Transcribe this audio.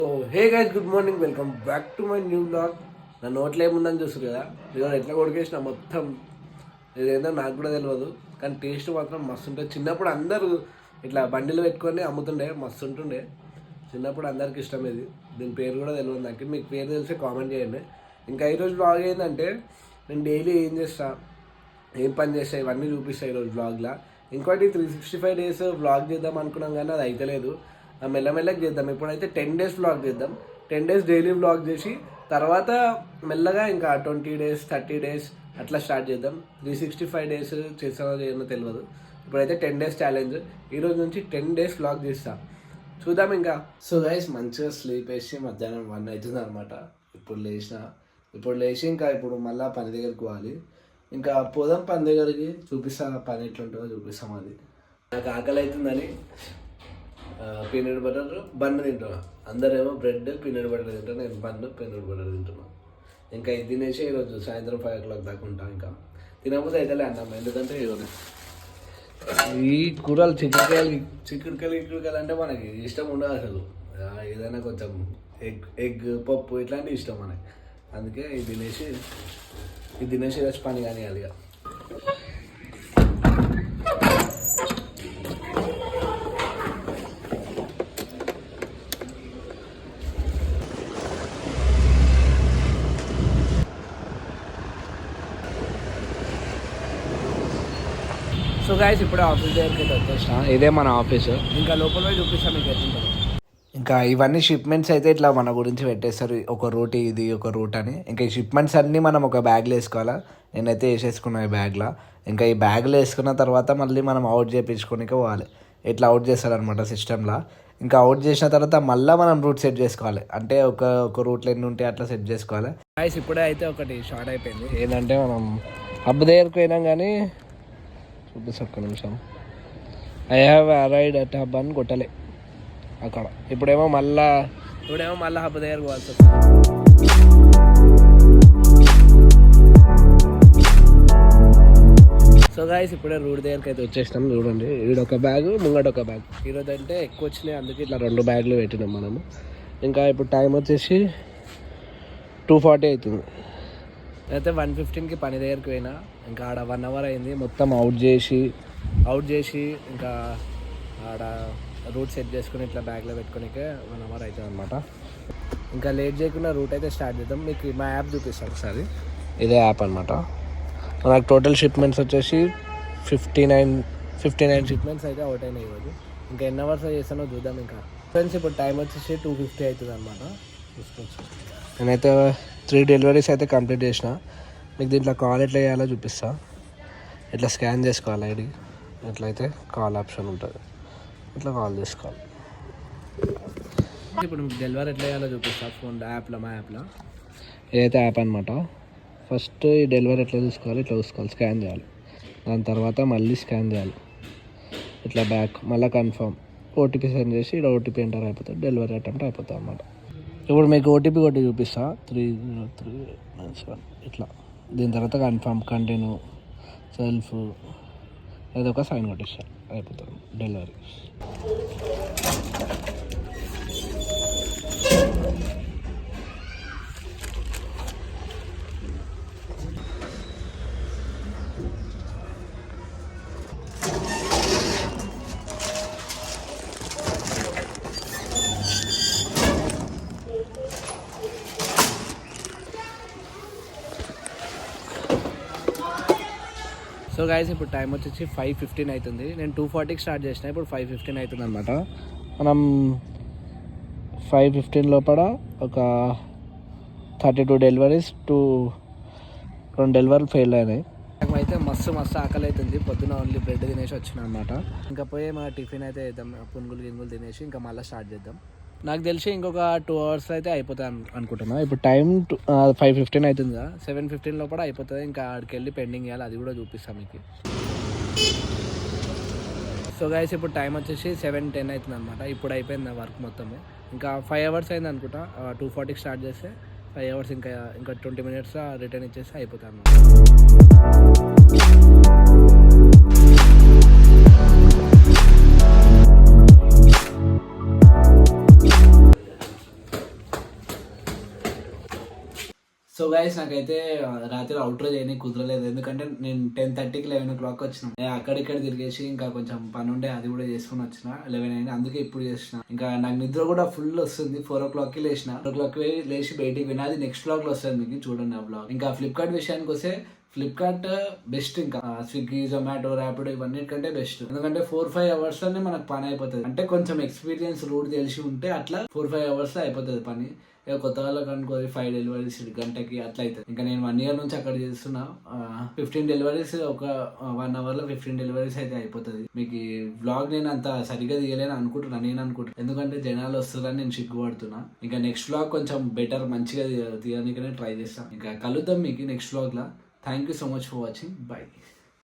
So hey guys, good morning, welcome back to my new blog. నా నోట్లో ఏముందని చూస్తారు కదా, ఇవాళ ఎట్లా కొడికేసిన మొత్తం. ఇదేందో నాకు కూడా తెలియదు, కానీ టేస్ట్ మాత్రం మస్తు ఉంటుంది. చిన్నప్పుడు అందరూ ఇట్లా బండిలు పెట్టుకొని అమ్ముతుండే, మస్తు ఉంటుండే. చిన్నప్పుడు అందరికి ఇష్టం ఇది. దీని పేరు కూడా తెలియదు నాకు. మీకు పేరు తెలిసే కామెంట్ చేయండి. ఇంకా ఈరోజు బ్లాగ్ ఏంటంటే, నేను డైలీ ఏం చేస్తా, ఏం పని చేస్తా, ఇవన్నీ చూపిస్తాను ఈరోజు బ్లాగ్లో. ఇంకోటి 365 days బ్లాగ్ చేద్దాం అనుకున్నాం, కానీ అది అయితలేదు. మెల్లమెల్లగా చేద్దాం. ఇప్పుడైతే 10 days బ్లాగ్ చేద్దాం. 10 days డైలీ బ్లాగ్ చేసి తర్వాత మెల్లగా ఇంకా 20 days 30 days అట్లా స్టార్ట్ చేద్దాం. 365 days చేస్తానో చేయనో తెలియదు. ఇప్పుడైతే 10 days ఛాలెంజ్. ఈరోజు నుంచి 10 days బ్లాగ్ చేస్తా, చూద్దాం ఇంకా. సో గైస్, మంచిగా స్లీప్ వేసి మధ్యాహ్నం 1 అవుతుంది అనమాట. ఇప్పుడు లేచి ఇంకా ఇప్పుడు మళ్ళీ పని దగ్గరికి పోవాలి. ఇంకా పోదాం పని దగ్గరికి, చూపిస్తాను పని ఎట్లుంటుందో చూపిస్తాం. అది నాకు ఆకలి అవుతుందని పీనట్ బటర్ బన్ను తింటున్నా. అందరేమో బ్రెడ్ పీనట్ బటర్ తింటాను, నేను బన్ను పీనట్ బటర్ తింటున్నా. ఇంకా ఇది తినేసి ఈరోజు సాయంత్రం 5 o'clock దాకా ఉంటాం. ఇంకా తినకపోతే అయితేలే అన్నాం, ఎందుకంటే ఈరోజు ఈ కూరలు చిక్కుడుకాయలు అంటే మనకి ఇష్టం ఉండదు అసలు. ఏదైనా కొంచెం ఎగ్ పప్పు ఇట్లాంటివి ఇష్టం మనకి. అందుకే ఇది తినేసి వచ్చి పని కానీ అది. సో గైస్, ఇప్పుడే ఆఫీస్ దగ్గరికి అయితే వచ్చేసిన. ఇదే మన ఆఫీసు. ఇంకా లోపల పోయి చూపిస్తాను మీకు ఎట్లుంటుందో. ఇంకా ఇవన్నీ షిప్మెంట్స్ అయితే ఇట్లా మన గురించి పెట్టేస్తారు, ఒక రూట్ ఇది ఒక రూట్ అని. ఇంకా ఈ షిప్మెంట్స్ అన్నీ మనం ఒక బ్యాగ్లో వేసుకోవాలా. నేనైతే వేసేసుకున్నాను ఈ బ్యాగ్లో. ఇంకా ఈ బ్యాగ్లో వేసుకున్న తర్వాత మళ్ళీ మనం అవుట్ చేయించుకోనికి పోవాలి. ఇట్లా అవుట్ చేస్తారనమాట సిస్టంలో. ఇంకా అవుట్ చేసిన తర్వాత మళ్ళీ మనం రూట్ సెట్ చేసుకోవాలి. అంటే ఒక రూట్లో ఎన్ని ఉంటే అట్లా సెట్ చేసుకోవాలి. గైస్, ఇప్పుడే అయితే ఒకటి షార్ట్ అయిపోయింది. ఏంటంటే మనం హబ్ దగ్గరికి పోయినాం, కానీ చూపిస్తా ఒక్క నిమిషం. I have arrived at hub అని కొట్టలే అక్కడ. ఇప్పుడేమో మళ్ళా హబ్ దగ్గర పోవాల్సి వస్తుంది. సో గైస్, ఇప్పుడే రూట్ దగ్గరికి అయితే వచ్చేసినాం. చూడండి, ఈడొక బ్యాగ్, ముంగటొక బ్యాగ్. ఈరోజు అంటే ఎక్కువ వచ్చినాయి, అందుకే ఇట్లా 2 బ్యాగులు పెట్టినాం మనము. ఇంకా ఇప్పుడు టైం వచ్చేసి 2:40 అవుతుంది. అయితే 1:15కి పని దగ్గరికి పోయినా. ఇంకా ఆడ 1 hour అయింది. మొత్తం అవుట్ చేసి ఇంకా ఆడ రూట్ సెట్ చేసుకుని ఇట్లా బ్యాగ్లో పెట్టుకోనికే 1 hour అవుతుంది అనమాట. ఇంకా లేట్ చేయకుండా రూట్ అయితే స్టార్ట్ చేద్దాం. మీకు మా యాప్ చూపిస్తాను ఒకసారి. ఇదే యాప్ అనమాట. మనకు టోటల్ షిప్మెంట్స్ వచ్చేసి 59 షిప్మెంట్స్ అయితే అవుట్ అయినాయి ఈరోజు. ఇంకా ఎన్ని అవర్స్ చేస్తానో చూద్దాం. ఇంకా ఫ్రెండ్స్, ఇప్పుడు టైం వచ్చేసి 2:50 అవుతుంది అనమాట. నేనైతే 3 డెలివరీస్ అయితే కంప్లీట్ చేసిన. మీకు దీంట్లో కాల్ ఎట్లా చేయాలో చూపిస్తా. ఇట్లా స్కాన్ చేసుకోవాలి ఐడి. ఎట్లయితే కాల్ ఆప్షన్ ఉంటుంది, ఇట్లా కాల్ చేసుకోవాలి. ఇప్పుడు మీకు డెలివరీ ఎట్లా చేయాలో చూపిస్తా. ఫోన్ యాప్లో, మా యాప్లో ఏదైతే యాప్ అనమాట. ఫస్ట్ ఈ డెలివరీ ఎట్లా చూసుకోవాలి, ఇట్లా చూసుకోవాలి, స్కాన్ చేయాలి. దాని తర్వాత మళ్ళీ స్కాన్ చేయాలి, ఇట్లా బ్యాక్, మళ్ళీ కన్ఫర్మ్, ఓటీపీ సెండ్ చేసి ఇక్కడ ఓటీపీ ఎంటర్ అయిపోతుంది, డెలివరీ అటెంప్ట్ అయిపోతుంది అనమాట. ఇప్పుడు మీకు ఓటీపీ కొట్టి చూపిస్తా, 30397 ఇట్లా. దీని తర్వాత కన్ఫర్మ్, కంటిన్యూ, సెల్ఫ్, ఏదో ఒక సైన్ కొట్టిస్తా, అయిపోతుంది డెలివరీ. సో గైస్, ఇప్పుడు టైం వచ్చేసి 5:15 అవుతుంది. నేను 2:40కి స్టార్ట్ చేసిన, ఇప్పుడు 5:15 అవుతుంది అనమాట. మనం 5:15 లోపల ఒక 32 డెలివరీస్, 2 డెలివరీలు ఫెయిల్ అయినాయి. అయితే మస్తు ఆకలి అవుతుంది. పొద్దున ఓన్లీ బ్రెడ్ తినేసి వచ్చిన అనమాట. ఇంకా పోయి మన టిఫిన్ అయితే వేద్దాం, పునుగులు తినేసి ఇంకా మళ్ళీ స్టార్ట్ చేద్దాం. నాకు తెలిసి ఇంకొక 2 hours అయితే అయిపోతుంది అనుకుంటున్నా. ఇప్పుడు టైం 5:15 అవుతుంది కదా, 7:15 లోపల అయిపోతుంది. ఇంకా ఆడికి వెళ్ళి పెండింగ్ చేయాలి, అది కూడా చూపిస్తాను మీకు. సో గైస్, ఇప్పుడు టైం వచ్చేసి 7:10 అవుతుంది అనమాట. ఇప్పుడు అయిపోయింది వర్క్ మొత్తము. ఇంకా 5 hours అయింది అనుకుంటా. 2:40కి స్టార్ట్ చేస్తే 5 hours, ఇంకా 20 minutes రిటర్న్ ఇచ్చేస్తే అయిపోతుంది అన్నమాట. సో గైస్ నాకైతే రాత్రి అవుట్రో చేయని కుదరలేదు, ఎందుకంటే నేను 10:30కి 11 o'clock వచ్చిన. అక్కడిక్కడ తిరిగేసి ఇంకా కొంచెం పని ఉండే అది కూడా చేసుకుని వచ్చిన. 11 అయింది, అందుకే ఇప్పుడు చేసిన. ఇంకా నాకు నిద్ర కూడా ఫుల్ వస్తుంది. 4 o'clockకి లేచిన. 4 o'clock లేచి బయటికి వినా, అది నెక్స్ట్ బ్లాగ్ లో వస్తుంది మీకు చూడండి ఆ బ్లాగ్. ఇంకా ఫ్లిప్కార్ట్ విషయానికి వస్తే ఫ్లిప్కార్ట్ బెస్ట్. ఇంకా స్విగ్గీ, జొమాటో, ర్యాపిడో ఇవన్నిటికంటే బెస్ట్. ఎందుకంటే 4-5 అవర్స్ లోనే మనకు పని అయిపోతుంది. అంటే కొంచెం ఎక్స్పీరియన్స్ రూట్ తెలిసి ఉంటే అట్లా 4-5 అవర్స్ లో అయిపోతుంది పని. ఇక కొత్త వాళ్ళకి అనుకో 5 డెలివరీస్ గంటకి అట్లా అవుతుంది. ఇంకా నేను 1 year నుంచి అక్కడ చేస్తున్నా. 15 డెలివరీస్ ఒక 1 hour లో 15 డెలివరీస్ అయితే అయిపోతుంది. మీకు ఈ వ్లాగ్ నేను అంత సరిగా తీయలేను అనుకుంటున్నాను, నేను అనుకుంటున్నాను. ఎందుకంటే జనాలు వస్తారని నేను సిగ్గుపడుతున్నా. ఇంకా నెక్స్ట్ వ్లాగ్ కొంచెం బెటర్ మంచిగా తీయడానికనే ట్రై చేస్తాను. ఇంకా కలుద్దాం మీకు next vlog law. Thank you so much for watching. By.